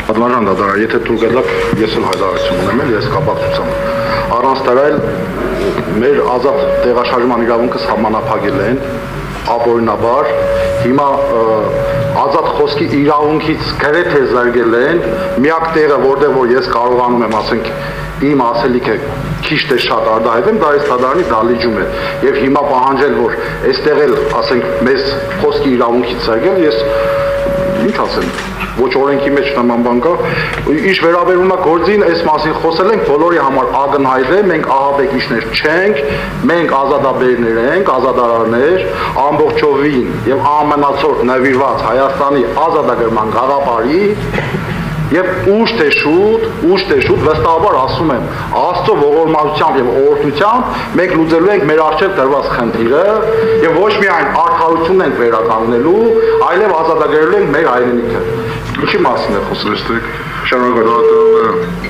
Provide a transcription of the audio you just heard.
Պատվարժան դատարան, եթե թույլ կտաք, ես էլ հայտարարություն ունեմ, ես կապակցությամբ առանց դրա մեր ազատ տեղաշարժման իրավունքը սահմանափակել են ապօրինաբար, հիմա ազատ խոսքի իրավունքից գրեթե զարգել են, միակ տեղը, որտեղ որ ես կարողանում եմ, ասենք, իմ ասելիքը քիչ թե շատ արտահայտեմ, դա այս դատարանի դալիճում է, եւ հիմա պահանջել, որ այստեղ էլ, ասենք, մեզ խոսքի իրավունքից զարգել, ես ինչ ասեմ, ոչ օրենքի մեջ նման բան կա, ինչ վերաբերում է գործին, այս մասին խոսել ենք, բոլորի համար ակնհայտ է, մենք ահաբեկիչներ չենք, մենք ազատաբերներ ենք, ազատարարներ, ամբողջովին եւ ամենացորդ նվիրված Հայաստանի ազատագրման գաղափարի եւ ուշ թե շուտ վստահաբար ասում եմ, Աստծո ողորմածությամբ եւ օրհնությամբ մենք լուծելու ենք մեր առջեւ դրված խնդիրը եւ ոչ միայն արդարությունն ենք վերականգնելու, այլև ազատագրելու ենք մեր հայրենիքը։ Ինչի մասին է խոսքը։ Շնորհակալ եմ։